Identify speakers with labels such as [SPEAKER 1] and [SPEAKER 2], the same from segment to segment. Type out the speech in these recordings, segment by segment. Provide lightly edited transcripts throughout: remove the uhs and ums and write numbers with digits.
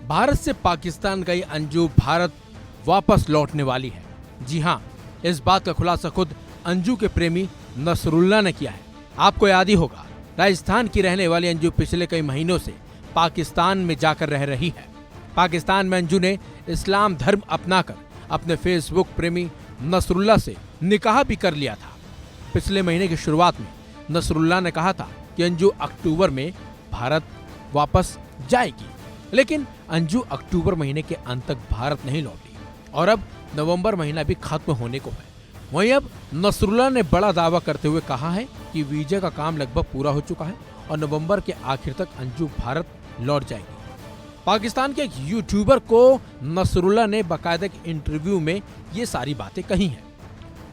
[SPEAKER 1] भारत से पाकिस्तान गई अंजू भारत वापस लौटने वाली है। जी हां, इस बात का खुलासा खुद अंजू के प्रेमी नसरुल्लाह ने किया है। आपको याद ही होगा, राजस्थान की रहने वाली अंजू पिछले कई महीनों से पाकिस्तान में जाकर रह रही है। पाकिस्तान में अंजू ने इस्लाम धर्म अपनाकर अपने फेसबुक प्रेमी नसरुल्लाह से निकाह भी कर लिया था। पिछले महीने की शुरुआत में नसरुल्लाह ने कहा था कि अंजू अक्टूबर में भारत वापस जाएगी, लेकिन अंजू अक्टूबर महीने के अंत तक भारत नहीं लौटी और अब नवंबर महीना भी खत्म होने को है। वहीं अब नसरुल्लाह ने बड़ा दावा करते हुए कहा है कि वीजा का काम लगभग पूरा हो चुका है और नवंबर के आखिर तक अंजू भारत लौट जाएगी। पाकिस्तान के एक यूट्यूबर को नसरुल्लाह ने बाकायदा एक इंटरव्यू में ये सारी बातें कही हैं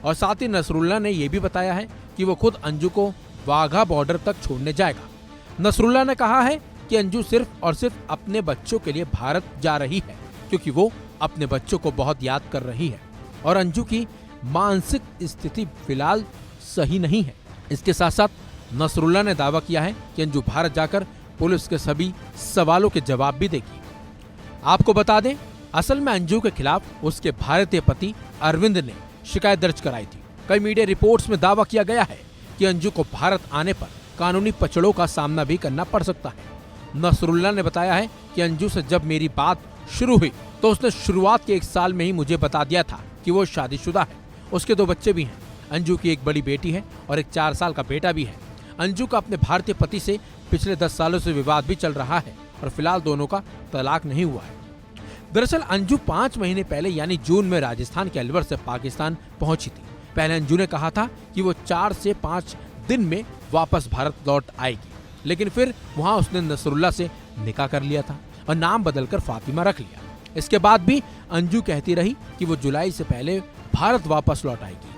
[SPEAKER 1] और साथ ही नसरुल्लाह ने यह भी बताया है कि वो खुद अंजू को वाघा बॉर्डर तक छोड़ने जाएगा। नसरुल्लाह ने कहा है कि अंजू सिर्फ और सिर्फ अपने बच्चों के लिए भारत जा रही है क्योंकि वो अपने बच्चों को बहुत याद कर रही है और अंजू की मानसिक स्थिति फिलहाल सही नहीं है। इसके साथ साथ नसरुल्लाह ने दावा किया है कि अंजू भारत जाकर पुलिस के सभी सवालों के जवाब भी देगी। आपको बता दें, असल में अंजू के खिलाफ उसके भारतीय पति अरविंद ने शिकायत दर्ज कराई थी। कई मीडिया रिपोर्ट्स में दावा किया गया है कि अंजू को भारत आने पर कानूनी पचड़ों का सामना भी करना पड़ सकता है। नसरुल्लाह ने बताया है कि अंजू से जब मेरी बात शुरू हुई तो उसने शुरुआत के 1 साल में ही मुझे बता दिया था कि वो शादीशुदा है, उसके 2 बच्चे भी हैं। अंजू की एक बड़ी बेटी है और एक 4 साल का बेटा भी है। अंजू का अपने भारतीय पति से पिछले 10 सालों से विवाद भी चल रहा है और फिलहाल दोनों का तलाक नहीं हुआ है। दरअसल अंजू 5 महीने पहले यानी जून में राजस्थान के अलवर से पाकिस्तान पहुंची थी। पहले अंजू ने कहा था कि वो 4 से 5 दिन में वापस भारत लौट आएगी, लेकिन फिर वहां उसने नसरुल्लाह से निकाह कर लिया था और नाम बदलकर फातिमा रख लिया। इसके बाद भी अंजू कहती रही कि वो जुलाई से पहले भारत वापस लौट आएगी।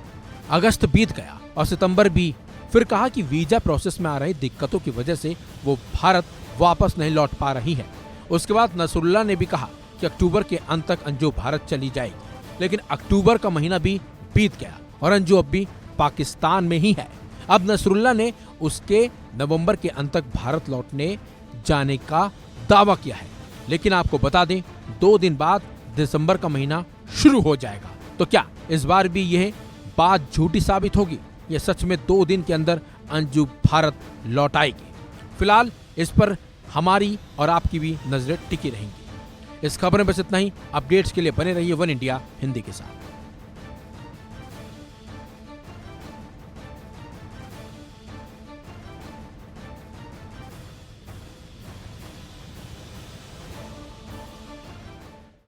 [SPEAKER 1] अगस्त बीत गया और सितंबर भी, फिर कहा कि वीजा प्रोसेस में आ रही दिक्कतों की वजह से वो भारत वापस नहीं लौट पा रही है। उसके बाद नसरुल्लाह ने भी कहा कि अक्टूबर के अंत तक अंजू भारत चली जाएगी, लेकिन अक्टूबर का महीना भी बीत गया और अंजू अब भी पाकिस्तान में ही है। अब नसरुल्लाह ने उसके नवंबर के अंत तक भारत लौटने जाने का दावा किया है, लेकिन आपको बता दें 2 दिन बाद दिसंबर का महीना शुरू हो जाएगा। तो क्या इस बार भी यह बात झूठी साबित होगी या सच में 2 दिन के अंदर अंजू भारत लौट आएगी? फिलहाल इस पर हमारी और आपकी भी नजरें टिकी रहेंगी। इस खबर में बस इतना ही। अपडेट्स के लिए बने रहिए वन इंडिया हिंदी के साथ।